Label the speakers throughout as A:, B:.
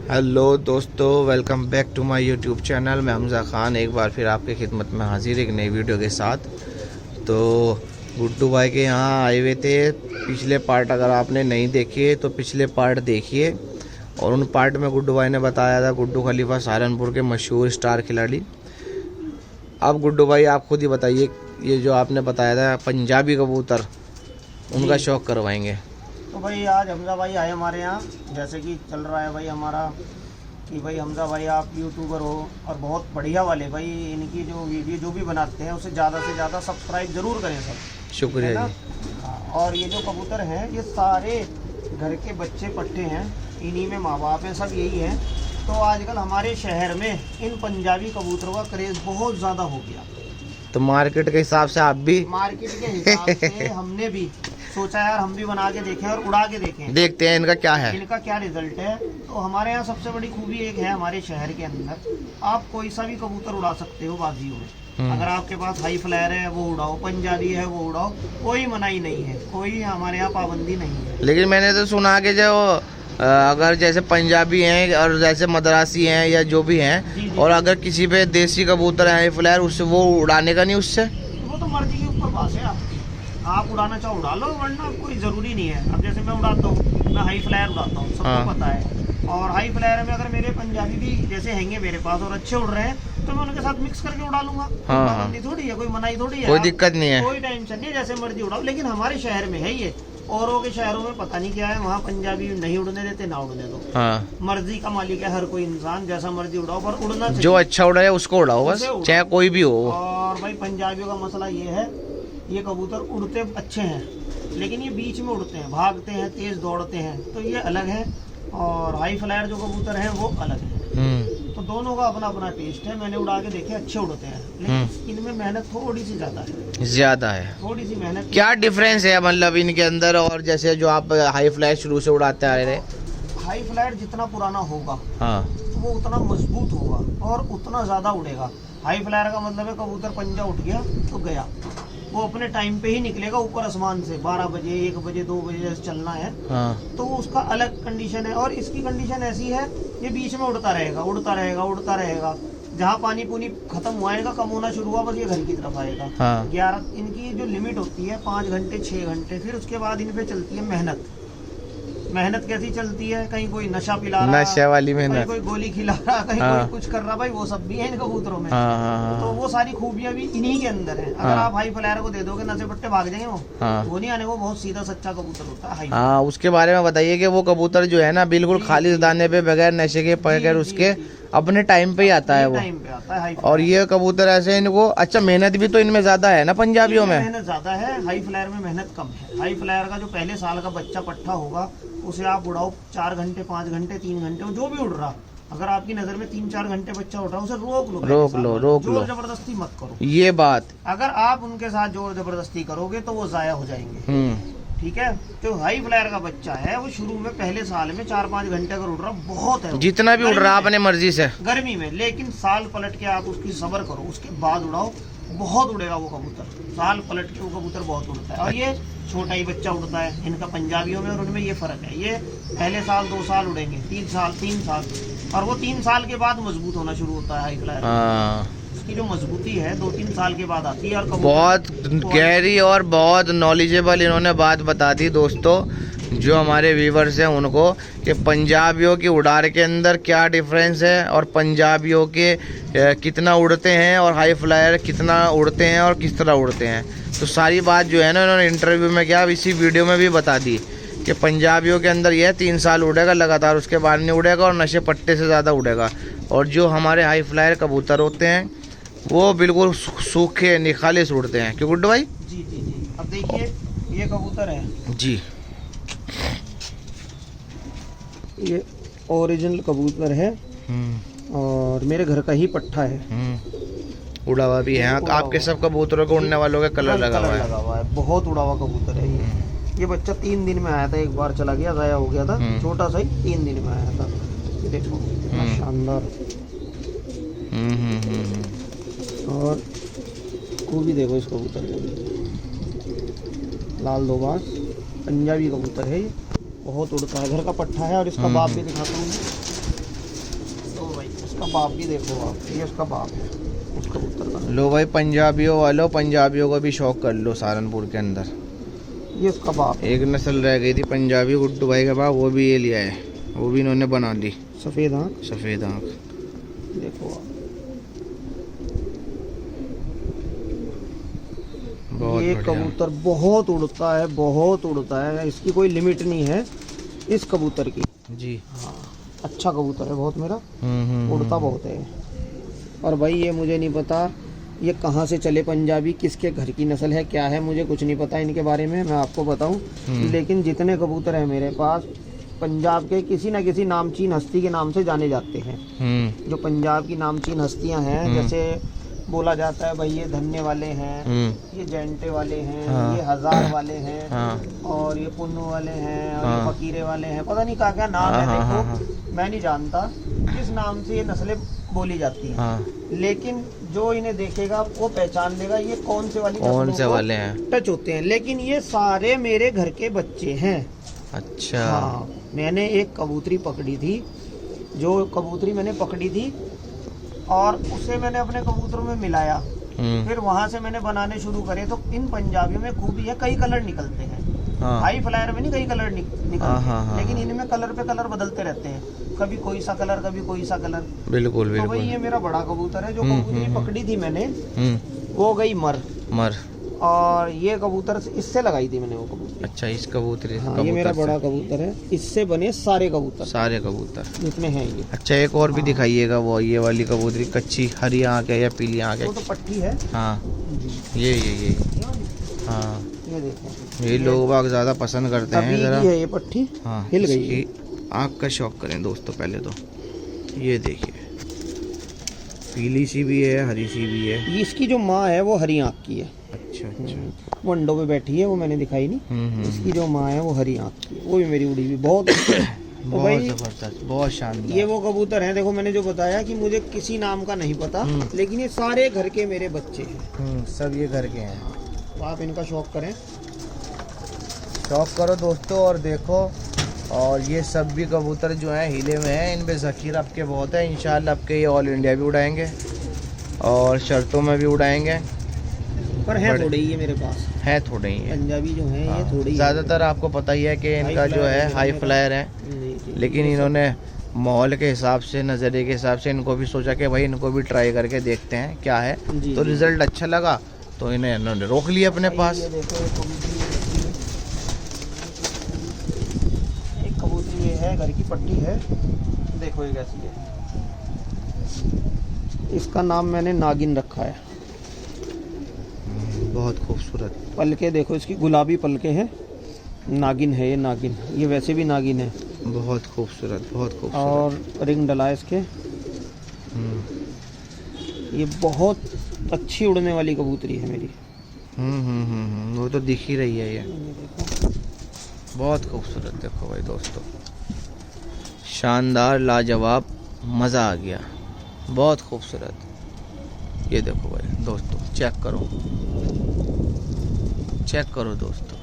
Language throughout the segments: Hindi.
A: हेलो दोस्तों, welcome back to my YouTube channel. मैं हमज़ा खान एक बार फिर आपकी खिदमत में हाजिर एक नई वीडियो के साथ। तो गुड्डू भाई के यहाँ आए हुए थे। पिछले पार्ट अगर आपने नहीं देखे तो पिछले पार्ट देखिए। और उन पार्ट में गुड्डू भाई ने बताया था गुड्डू खलीफा सहारनपुर के मशहूर स्टार खिलाड़ी। अब गुड्डू भाई आप खुद ही बताइए, ये जो आपने बताया था पंजाबी कबूतर, उनका शौक़ करवाएंगे।
B: तो भाई आज हमजा भाई आए हमारे यहाँ। जैसे कि चल रहा है भाई हमारा कि भाई हमजा भाई आप यूट्यूबर हो और बहुत बढ़िया वाले भाई, इनकी जो वीडियो जो भी बनाते हैं उसे ज़्यादा से ज़्यादा सब्सक्राइब ज़रूर करें सब।
A: शुक्रिया जी।
B: हाँ, और ये जो कबूतर हैं ये सारे घर के बच्चे पट्टे हैं, इन्हीं में माँ बाप हैं, सब यही हैं। तो आजकल हमारे शहर में इन पंजाबी कबूतरों का क्रेज़ बहुत ज़्यादा हो गया। तो
A: मार्केट के हिसाब से आप भी,
B: मार्केट के हिसाब से हमने भी सोचा यार हम भी बना के देखें और उड़ा के देखें,
A: देखते हैं इनका क्या है,
B: इनका क्या रिजल्ट है। तो हमारे यहाँ सबसे बड़ी खूबी एक है, हमारे शहर के अंदर आप कोई सा भी कबूतर उड़ा सकते हो बाजियों में। अगर आपके पास हाई फ्लायर है वो उड़ाओ, पंजाबी है वो उड़ाओ, कोई मनाही नहीं है, कोई हमारे यहाँ पाबंदी नहीं है।
A: लेकिन मैंने तो सुना कि जो अगर जैसे पंजाबी हैं और जैसे मद्रासी हैं या जो भी हैं, और अगर किसी पे देसी कबूतर है हाई फ्लायर, उससे वो उड़ाने का नहीं, उससे
B: वो तो मर्जी के ऊपर बात है आपकी। आप उड़ाना चाहो उड़ा लो, वरना कोई ज़रूरी नहीं है। अब जैसे मैं उड़ाता हूँ, मैं हाई फ्लायर उड़ाता हूँ, सबको पता है। और हाई फ्लायर में अगर मेरे पंजाबी भी जैसे हैंगे मेरे पास और अच्छे उड़ रहे हैं तो मैं उनके साथ मिक्स करके उड़ा लूंगा। पाबंदी थोड़ी है, कोई मनाही थोड़ी है,
A: कोई दिक्कत नहीं है,
B: कोई टेंशन नहीं है, जैसे मर्जी उड़ाओ। लेकिन हमारे शहर में है ये, औरों के शहरों में पता नहीं क्या है, वहाँ पंजाबी नहीं उड़ने देते, ना उड़ने दो। मर्जी का मालिक है हर कोई इंसान, जैसा मर्जी उड़ाओ, पर उड़ना चाहिए।
A: जो अच्छा उड़ा है उसको उड़ाओ बस, चाहे कोई भी हो।
B: और भाई पंजाबियों का मसला ये है, ये कबूतर उड़ते अच्छे हैं लेकिन ये बीच में उड़ते हैं, भागते हैं, तेज दौड़ते हैं, तो ये अलग है। और हाई फ्लायर जो कबूतर है वो अलग है। तो दोनों का अपना अपना टेस्ट है। मैंने उड़ा के देखे, अच्छे उड़ते हैं, लेकिन इनमें मेहनत थोड़ी सी ज्यादा है, थोड़ी सी मेहनत।
A: क्या डिफरेंस है मतलब इनके अंदर? और जैसे जो आप हाई फ्लायर शुरू से उड़ाते आ रहे,
B: हाई फ्लायर जितना पुराना होगा
A: तो
B: वो उतना मजबूत होगा और उतना ज्यादा उड़ेगा। हाई फ्लायर का मतलब है कबूतर पंजा उठ गया तो गया, वो अपने टाइम पे ही निकलेगा ऊपर आसमान से। 12 बजे 1 बजे 2 बजे जैसे चलना है तो उसका अलग कंडीशन है। और इसकी कंडीशन ऐसी है, ये बीच में उड़ता रहेगा, उड़ता रहेगा, उड़ता रहेगा। जहाँ पानी पुनी खत्म हुआ, इनका कम होना शुरू हुआ, बस ये घर की तरफ आएगा। 11 इनकी जो लिमिट होती है 5 घंटे 6 घंटे, फिर उसके बाद इन पे चलती है मेहनत। मेहनत कैसी चलती है, कहीं कोई नशा पिला रहा,
A: नशे वाली मेहनत,
B: कहीं कोई गोली खिला रहा, कहीं कोई कुछ कर रहा, भाई वो सब भी है इन कबूतरों में। तो वो सारी खूबियां भी इन्हीं के अंदर है। अगर आप हाई फ्लायर को दे दोगे, नशे पट्टे भाग जाएंगे वो नहीं आने, वो बहुत सीधा सच्चा कबूतर होता है।
A: हाँ, उसके बारे में बताइए कि वो कबूतर जो है ना बिल्कुल खालिश दाने पे, बगैर नशे के, बगैर उसके अपने टाइम पे ही आता है वो।
B: टाइम पे आता है।
A: और ये कबूतर ऐसे इनको, अच्छा मेहनत भी तो इनमें ज्यादा है ना पंजाबियों में?
B: मेहनत ज्यादा है, हाई फ्लायर में मेहनत कम है। हाई फ्लायर का जो पहले साल का बच्चा पट्टा होगा उसे आप उड़ाओ 4 घंटे 5 घंटे 3 घंटे, जो भी उड़ रहा, अगर आपकी नजर में 3-4 घंटे बच्चा उड़ रहा है, उसे रोक लो, जोर जबरदस्ती मत करो।
A: ये बात,
B: अगर आप उनके साथ जोर जबरदस्ती करोगे तो वो जाया हो जाएंगे। ठीक है। तो हाई फ्लायर का बच्चा है, वो शुरू में पहले साल में 4-5 घंटे अगर उड़ रहा बहुत है,
A: जितना भी उड़ रहा अपने मर्जी से
B: गर्मी में। लेकिन साल पलट के आप उसकी सब्र करो, उसके बाद उड़ाओ, बहुत उड़ेगा वो कबूतर। साल पलट के वो कबूतर बहुत उड़ता है। और ये छोटा ही बच्चा उड़ता है, इनका पंजाबियों में और उनमें ये फर्क है। ये पहले साल 2 साल उड़ेंगे, 3 साल, और वो 3 साल के बाद मजबूत होना शुरू होता है हाई फ्लायर। उसकी जो मजबूती है 2-3 साल के बाद आती है। और
A: बहुत गहरी और बहुत नॉलेजेबल इन्होंने बात बता दी दोस्तों, जो हमारे व्यूवर्स हैं उनको, कि पंजाबियों की उड़ार के अंदर क्या डिफरेंस है, और पंजाबियों के कितना उड़ते हैं, और हाई फ्लायर कितना उड़ते हैं और किस तरह उड़ते हैं। तो सारी बात जो है ना इन्होंने इंटरव्यू में क्या, इसी वीडियो में भी बता दी कि पंजाबियों के अंदर यह 3 साल उड़ेगा लगातार, उसके बाद नहीं उड़ेगा, और नशे पट्टे से ज़्यादा उड़ेगा। और जो हमारे हाई फ्लायर कबूतर होते हैं वो बिल्कुल सूखे निखालिस उड़ते हैं। क्यों गुड्डू भाई?
B: जी। अब देखिए ये कबूतर है
A: जी,
B: ये ओरिजिनल कबूतर है और मेरे घर का ही पट्ठा है,
A: उड़ा हुआ भी है। आपके सब कबूतरों को उड़ने वालों का कलर लगा हुआ है,
B: बहुत उड़ा हुआ कबूतर है ये बच्चा 3 दिन में आया था, एक बार चला गया, जाया हो गया था, छोटा सा ही 3 दिन में आया था। ये देखो शानदार। और खूबी देखो इस कबूतर में, लाल दोबास पंजाबी कबूतर है ये, बहुत उड़ता है, घर का पट्ठा है। और इसका बाप भी दिखाता हूँ, इसका बाप भी देखो आप, ये उसका बाप है उस कबूतर का।
A: लो भाई पंजाबियों वालों, पंजाबियों को भी शौक कर लो सारनपुर के अंदर।
B: ये उसका बाप है।
A: एक नस्ल रह गई थी पंजाबी गुड्डू भाई के पास, वो भी ये लिया है, वो भी इन्होंने बना ली।
B: सफ़ेद आँख,
A: सफ़ेद आँख
B: देखो आप।
A: बहुत
B: ये
A: बढ़िया।
B: कबूतर बहुत उड़ता है, बहुत उड़ता है, इसकी कोई लिमिट नहीं है इस कबूतर की।
A: जी
B: हाँ, अच्छा कबूतर है बहुत मेरा,
A: हम्म।
B: उड़ता बहुत है। और भाई ये मुझे नहीं पता ये कहाँ से चले पंजाबी, किसके घर की नस्ल है, क्या है, मुझे कुछ नहीं पता इनके बारे में, मैं आपको बताऊं। लेकिन जितने कबूतर हैं मेरे पास पंजाब के किसी न किसी नामचीन हस्ती के नाम से जाने जाते हैं। जो पंजाब की नामचीन हस्तियां हैं, जैसे बोला जाता है भाई ये धन्य वाले हैं, ये जैंटे वाले हैं,
A: हाँ।
B: ये हजार वाले हैं,
A: हाँ।
B: और ये पुन्नू वाले हैं, और
A: हाँ।
B: ये फकीरे वाले हैं, पता नहीं क्या क्या नाम है। देखो मैं नहीं जानता किस नाम से ये नस्लें बोली जाती हैं।
A: हाँ।
B: लेकिन जो इन्हें देखेगा वो पहचान लेगा ये कौन से वाली
A: कौन
B: नस्लों
A: से
B: को
A: वाले हैं।
B: टच होते हैं। लेकिन ये सारे मेरे घर के बच्चे हैं।
A: अच्छा।
B: हाँ, मैंने एक कबूतरी पकड़ी थी, जो कबूतरी मैंने पकड़ी थी और उसे मैंने अपने कबूतरों में मिलाया। फिर वहां से मैंने बनाने शुरू करे। तो इन पंजाबियों में खूबी है, कई कलर निकलते हैं।
A: हाँ।
B: हाई फ्लायर में नहीं कई कलर निकलते
A: हाँ।
B: लेकिन इनमें कलर पे कलर बदलते रहते हैं, कभी कोई सा कलर, कभी कोई सा कलर।
A: बिल्कुल
B: तो भाई
A: बिल्कुल।
B: ये मेरा बड़ा कबूतर है। जो कबूतरी पकड़ी थी मैंने
A: हम्म।
B: वो गई मर,
A: मर।
B: और ये कबूतर इससे लगाई थी मैंने वो कबूतर।
A: अच्छा, इस कबूतरी
B: हाँ, ये मेरा बड़ा कबूतर है, इससे बने सारे कबूतर,
A: सारे कबूतर
B: जितने हैं ये।
A: अच्छा, एक और भी दिखाइएगा, वो ये वाली कबूतरी कच्ची हरी आँख है या पीली आँख है?
B: वो तो पट्टी है
A: हाँ,
B: जी।
A: ये
B: ये वाली?
A: हाँ,
B: ये देखो,
A: ये लोग बाग ज़्यादा पसंद करते हैं
B: अभी
A: ज़रा।
B: की है ये पट्टी।
A: हाँ,
B: हिल गई
A: इसकी आँख का शौक करें दोस्तों। पहले तो ये देखिए, पीली सी भी है, हरी सी भी है।
B: इसकी जो माँ है वो हरी आँख की है।
A: अच्छा अच्छा।
B: वो अंडों पे बैठी है, वो मैंने दिखाई नहीं। इसकी जो माँ है वो हरी आँख की है, वो भी मेरी उड़ी हुई बहुत। तो
A: बहुत
B: भाई
A: ज़बरदस्त, बहुत शानदार।
B: ये वो कबूतर हैं, देखो मैंने जो बताया कि मुझे किसी नाम का नहीं पता, लेकिन ये सारे घर के मेरे बच्चे हैं।
A: सब ये घर के हैं।
B: तो आप इनका शौक करें,
A: शौक करो दोस्तों। और देखो, और ये सब भी कबूतर जो हैं हिले में हैं, इन पे ज़ख़ीरा आपके बहुत है। इंशाल्लाह आपके ये ऑल इंडिया भी उड़ाएंगे और शर्तों में भी उड़ाएंगे।
B: पर है थोड़े ही ये मेरे पास,
A: है थोड़े ही है।
B: पंजाबी जो हैं ये थोड़े ही।
A: ज़्यादातर आपको पता ही है कि इनका जो है हाई फ्लायर है, लेकिन इन्होंने माहौल के हिसाब से, नज़रिए के हिसाब से इनको भी सोचा कि भाई इनको भी ट्राई करके देखते हैं क्या है।
B: जी,
A: तो
B: जी।
A: रिज़ल्ट अच्छा लगा तो इन्होंने रोक लिया अपने पास।
B: ये देखो, एक कबूतरी ये है, घर की पट्टी है, देखो ये कैसी है। इसका नाम मैंने नागिन रखा है।
A: बहुत खूबसूरत।
B: पलके देखो इसकी, गुलाबी पलके हैं, नागिन है ये, नागिन। ये वैसे भी नागिन है।
A: बहुत खूबसूरत, बहुत खूबसूरत।
B: और रिंग डला है इसके। ये बहुत अच्छी उड़ने वाली कबूतरी है मेरी।
A: वो तो दिख ही रही है ये।
B: देखो,
A: बहुत खूबसूरत। देखो भाई दोस्तों, शानदार, लाजवाब, मज़ा आ गया, बहुत खूबसूरत। ये देखो भाई दोस्तों, चेक करो, चेक करो दोस्तों।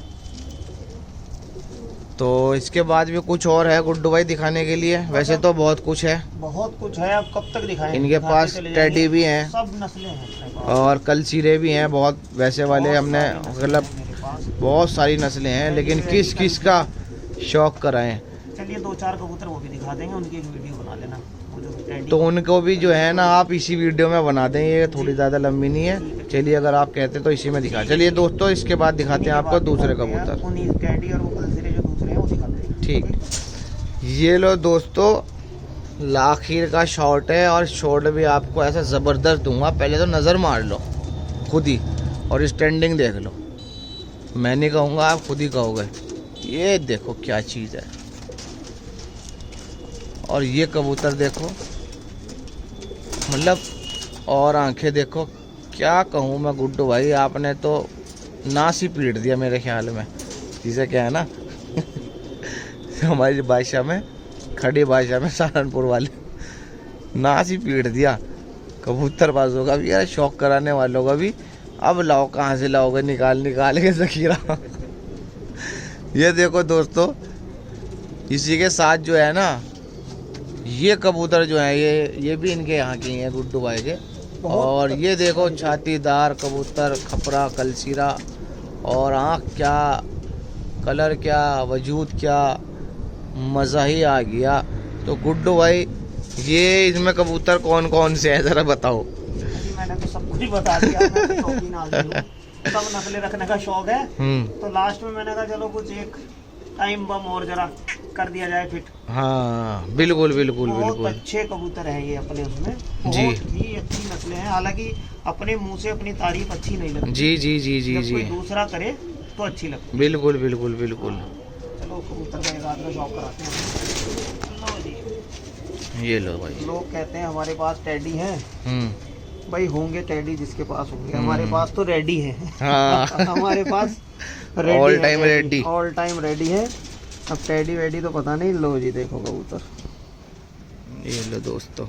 A: तो इसके बाद भी कुछ और है गुड्डू भाई दिखाने के लिए? वैसे तो बहुत कुछ है,
B: बहुत कुछ है, अब कब तक दिखाएं।
A: इनके पास टेडी भी हैं,
B: सब नस्लें हैं अपने पास।
A: और कल सीरे भी हैं बहुत, वैसे वाले
B: बहुत
A: हमने
B: सारी नस्लें
A: मतलब
B: हैं मेरे पास।
A: बहुत सारी नस्लें हैं, लेकिन किस किस का शौक कराएं।
B: चलिए 2-4 कबूतर वो भी दिखा देंगे, उनकी एक वीडियो बना लेना। वो जो टेडी,
A: तो उनको भी जो है ना आप इसी वीडियो में बना दें, ये थोड़ी ज़्यादा लंबी नहीं है। चलिए अगर आप कहते तो इसी में दिखा। चलिए दोस्तों, इसके बाद दिखाते हैं आपको दूसरे कबूतर।
B: उन्हीं टेडी और वो कलसिरे जो दूसरे हैं वो दिखाते हैं।
A: ठीक, ये लो दोस्तों, आखिर का शॉट है, और शॉट भी आपको ऐसा ज़बरदस्त दूंगा। पहले तो नज़र मार लो खुद ही, और स्टैंडिंग देख लो। मैं नहीं कहूँगा, आप खुद ही कहोगे। ये देखो क्या चीज़ है, और ये कबूतर देखो, मतलब, और आंखें देखो। क्या कहूँ मैं गुड्डू भाई, आपने तो नास ही पीट दिया मेरे ख्याल में। जिसे क्या है ना हमारी भाषा में, खड़ी भाषा में, सहारनपुर वाले, नास ही पीट दिया कबूतरबाजों का भी यार, शौक कराने वालों का भी। अब लाओ, कहाँ से लाओगे, निकाल के ज़ख़ीरा। ये देखो दोस्तों, इसी के साथ जो है ना, ये कबूतर जो है ये भी इनके यहाँ की हैं, गुड्डू भाई के। और ये देखो छातीदार कबूतर, खपरा कलसीरा, और आँख क्या, कलर क्या, वजूद क्या, मज़ा ही आ गया। तो गुड्डू भाई ये इसमें कबूतर कौन कौन से हैं ज़रा बताओ।
B: मैंने तो सब कुछ बता दिया, मैं तो शौकीन आदमी हूँ, सब नकले रखने का शौक है। तो लास्ट में मैंने कहा चलो कुछ एक टाइम बम और जरा कर दिया जाए फिट।
A: हाँ बिल्कुल बिल्कुल
B: बहुत
A: बिल्कुल।
B: अच्छे कबूतर हैं ये अपने उसमें,
A: जी।
B: बहुत ही अच्छी नस्लें हैं। हालांकि अपने मुंह से अपनी तारीफ अच्छी नहीं लगती,
A: जी जी जी जी
B: जब
A: जी
B: कोई दूसरा करे तो अच्छी लगती।
A: बिल्कुल बिल्कुल बिल्कुल।
B: चलो कबूतर का एक आध का शौक कराते हैं। लो जी।
A: ये लो भाई।
B: लोग कहते हैं हमारे पास टैडी हैं, भाई होंगे टैडी जिसके पास होंगे, हमारे पास तो रेडी है।
A: हाँ।
B: हमारे पास
A: all time ready,
B: all time ready है। अब टैडी वेडी तो पता नहीं। लो जी देखो कबूतर,
A: ये लो दोस्तों,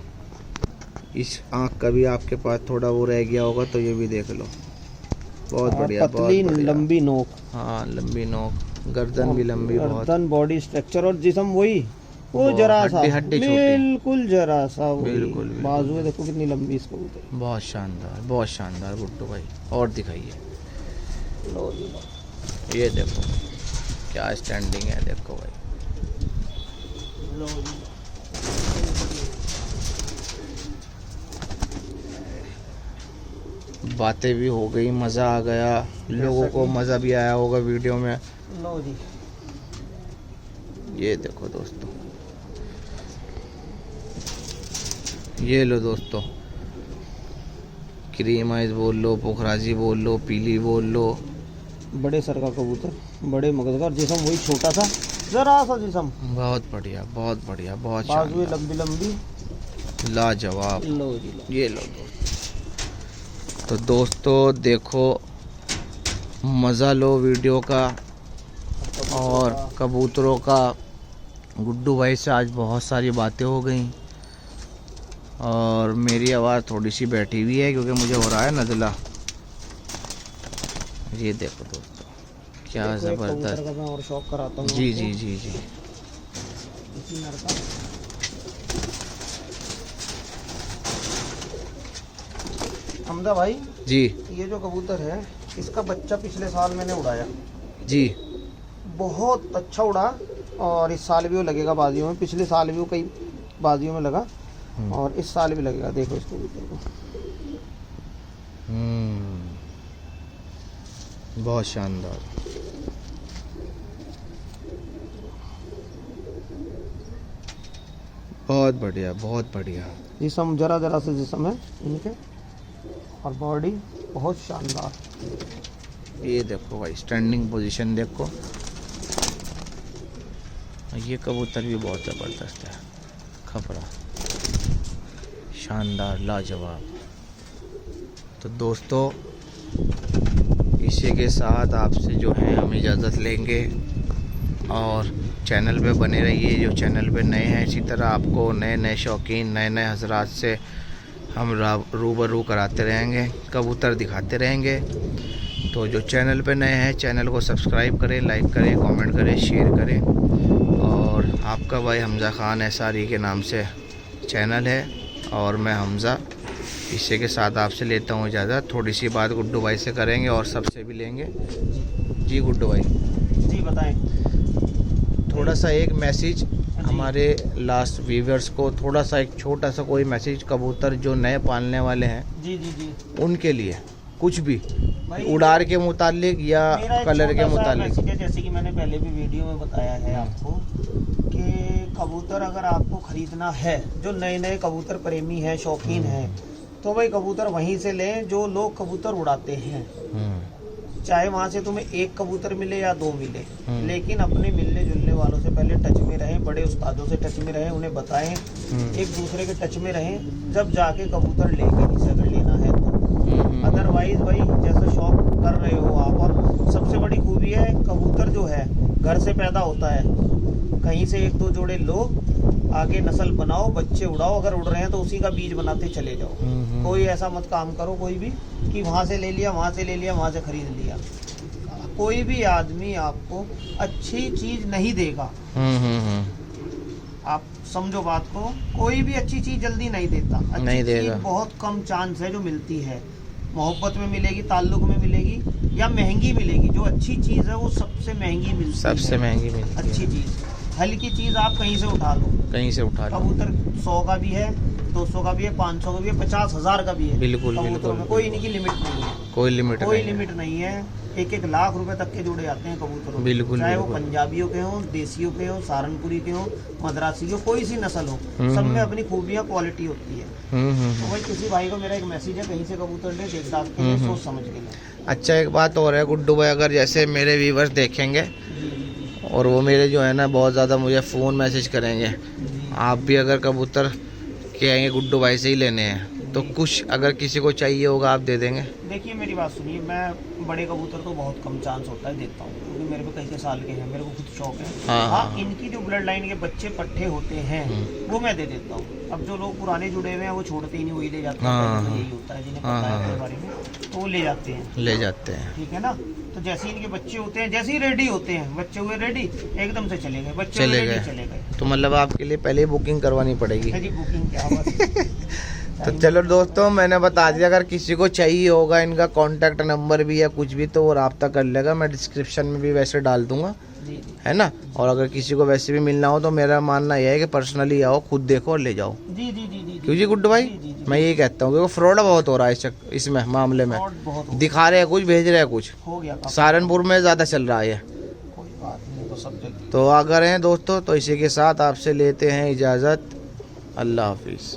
A: इस आँख का भी आपके पास थोड़ा वो रह गया होगा तो ये भी देख लो। बहुत बढ़िया,
B: पतली लंबी नोक।
A: हाँ लंबी नोक, गर्दन भी लंबी बहुत,
B: गर्दन, बॉडी स्ट्रक्चर और जिस्म वही वो जरा सा,
A: हड्डी
B: बिल्कुल जरा सा,
A: बिल्कुल
B: बाजू देखो कितनी लंबी इस कबूतर।
A: बहुत शानदार, बहुत शानदार गुड्डू भाई। और दिखाइए।
B: लो जी लो।
A: ये देखो क्या स्टैंडिंग है, देखो भाई।
B: लो जी।
A: बातें भी हो गई, मज़ा आ गया, लोगों को मज़ा भी आया होगा वीडियो में।
B: लो जी।
A: ये देखो दोस्तों, ये लो दोस्तों, क्रीम आइज बोल लो, पोखराजी बोल लो, पीली बोल लो।
B: बड़े सर का कबूतर, बड़े मगज का, जिस्म वही छोटा सा, जरा सा जिस्म।
A: बहुत बढ़िया, बहुत बढ़िया, बहुत
B: बाजुएं
A: शानदार,
B: लंबी लंबी।
A: लाजवाब।
B: लो जी लो।
A: ये लो दोस्तों। तो दोस्तों देखो, मज़ा लो वीडियो का और कबूतरों का। गुड्डू भाई से आज बहुत सारी बातें हो गई और मेरी आवाज़ थोड़ी सी बैठी हुई है क्योंकि मुझे हो रहा है नज़ला। ये देखो दोस्तों क्या ज़बरदस्त।
B: मैं और शौक कराता हूँ
A: जी जी जी जी।
B: इसी नर का। हमजा भाई
A: जी
B: ये जो कबूतर है इसका बच्चा पिछले साल मैंने उड़ाया
A: जी।
B: बहुत अच्छा उड़ा और इस साल भी वो लगेगा बाजियों में। पिछले साल भी वो कई बाजियों में लगा और इस साल भी लगेगा। देखो इस कबूतर को।
A: बहुत शानदार। बहुत बढ़िया, बहुत बढ़िया।
B: जिस्म जरा जरा से जिस्म है इनके और बॉडी बहुत शानदार।
A: ये देखो भाई स्टैंडिंग पोजीशन देखो। ये कबूतर भी बहुत ज़बरदस्त है, खपरा, शानदार, लाजवाब। तो दोस्तों इसी के साथ आपसे जो है हम इजाज़त लेंगे और चैनल पे बने रहिए। जो चैनल पे नए हैं, इसी तरह आपको नए नए शौकीन, नए नए हजरात से हम रूबरू कराते रहेंगे, कबूतर दिखाते रहेंगे। तो जो चैनल पे नए हैं, चैनल को सब्सक्राइब करें, लाइक करें, कमेंट करें, शेयर करें। और आपका भाई हमज़ा ख़ान SRE के नाम से चैनल है और मैं हमज़ा। इसी के साथ आपसे लेता हूँ इजाज़त। थोड़ी सी बात गुड्डू भाई से करेंगे और सबसे भी लेंगे। जी गुड्डू भाई
B: जी बताएं।
A: थोड़ा सा एक मैसेज हमारे लास्ट व्यूवर्स को, थोड़ा सा एक छोटा सा कोई मैसेज कबूतर जो नए पालने वाले हैं
B: जी जी जी
A: उनके लिए, कुछ भी उड़ार के मुतालिक या कलर के मुतालिक।
B: जैसे कि मैंने पहले भी वीडियो में बताया है आपको कि कबूतर अगर आपको खरीदना है, जो नए नए कबूतर प्रेमी हैं, शौकीन हैं, तो भाई कबूतर वहीं से लें जो लोग कबूतर उड़ाते हैं। चाहे वहाँ से तुम्हें एक कबूतर मिले या दो मिले, लेकिन अपने मिलने जुलने वालों से पहले टच में रहें, बड़े उस्तादों से टच में रहें, उन्हें बताएं, एक दूसरे के टच में रहें, जब जाके कबूतर लेंगे जिसे अगर लेना है तो। अदरवाइज भाई जैसा शौक कर रहे हो आप, और सबसे बड़ी खूबी है कबूतर जो है घर से पैदा होता है, कहीं से एक दो जोड़े लो, आगे नस्ल बनाओ, बच्चे उड़ाओ। अगर उड़ रहे हैं तो उसी का बीज बनाते चले जाओ। कोई ऐसा मत काम करो कोई भी कि वहाँ से ले लिया, वहाँ से ले लिया, वहाँ से खरीद लिया। कोई भी आदमी आपको अच्छी चीज नहीं देगा। आप समझो बात को, कोई भी अच्छी चीज जल्दी नहीं देता। अच्छी
A: नहीं देगा।
B: चीज बहुत कम चांस है जो मिलती है। मोहब्बत में मिलेगी, ताल्लुक में मिलेगी, या महंगी मिलेगी। जो अच्छी चीज है वो सबसे महंगी मिलती है।
A: सबसे महंगी मिलती है।
B: अच्छी चीज, हल्की चीज आप कहीं से उठा लो,
A: कहीं से उठा लो।
B: कबूतर 100 का भी है, 200 का भी है, 500 का भी है, 50,000 का भी है।
A: बिल्कुल
B: कबूतरों
A: बिल्कुल
B: में कोई इनकी लिमिट नहीं है।
A: कोई लिमिट
B: कोई
A: नहीं है।
B: लिमिट नहीं है। 1-1 लाख रुपए तक के जोड़े जाते हैं कबूतरों में।
A: बिल्कुल,
B: चाहे वो
A: बिल्कुल।
B: पंजाबियों के हों, देसियों के हों, सहारनपुरी के हों, मद्रासी के हों, कोई सी नस्ल हो, सब में अपनी खूबियां, क्वालिटी होती है। तो भाई किसी भाई को मेरा एक मैसेज है, कहीं से कबूतर ले, देख दाख के ले, सोच समझ के ले।
A: अच्छा, एक बात और है गुड्डू भाई, अगर जैसे मेरे व्यूवर्स देखेंगे और वो मेरे जो है ना बहुत ज़्यादा मुझे फ़ोन मैसेज करेंगे, आप भी अगर कबूतर कहेंगे गुड्डू भाई से ही लेने हैं, तो कुछ अगर किसी को चाहिए होगा आप दे देंगे?
B: देखिए मेरी बात सुनिए, मैं बड़े कबूतर तो बहुत कम चांस होता है देता हूँ, क्योंकि मेरे पे कई साल के हैं, मेरे को खुद शौक है।
A: हाँ,
B: हाँ, इनकी जो ब्लड लाइन के बच्चे पट्टे होते हैं वो मैं दे देता हूँ। अब जो लोग पुराने जुड़े हुए हैं वो छोड़ते ही नहीं, वही ले जाते हैं।
A: हाँ,
B: यही होता है, जिन्हें पता है अपने बारे में, तो वो ले जाते हैं।
A: ले जाते हैं।
B: ठीक है ना। तो जैसे ही इनके बच्चे होते हैं, जैसे ही रेडी होते हैं, बच्चे हुए रेडी, एकदम से चले गए, बच्चे
A: चले
B: हुए रेडी,
A: गए।
B: चले गए।
A: तो मतलब आपके लिए पहले ही बुकिंग करवानी पड़ेगी।
B: जी बुकिंग क्या बस।
A: तो चलो दोस्तों, मैंने बता दिया, अगर किसी को चाहिए होगा, इनका कॉन्टैक्ट नंबर भी या कुछ भी, तो वो रब्ता कर लेगा। मैं डिस्क्रिप्शन में भी वैसे डाल दूंगा,
B: जी जी
A: है ना। और अगर किसी को वैसे भी मिलना हो तो मेरा मानना यह है कि पर्सनली आओ, खुद देखो और ले जाओ।
B: जी जी जी जी।
A: क्यों जी गुड्डू भाई?
B: जी, जी, जी।
A: मैं यही कहता हूँ, क्योंकि फ्रॉड बहुत हो रहा है इसमें मामले में।
B: और बहुत
A: दिखा रहे हैं कुछ, भेज रहे हैं कुछ।
B: हो गया काफी।
A: सहारनपुर में ज़्यादा चल रहा है।
B: कोई बात नहीं, तो सब जगह।
A: तो अगर हैं दोस्तों, तो इसी के साथ आपसे लेते हैं इजाज़त। अल्लाह हाफिज़।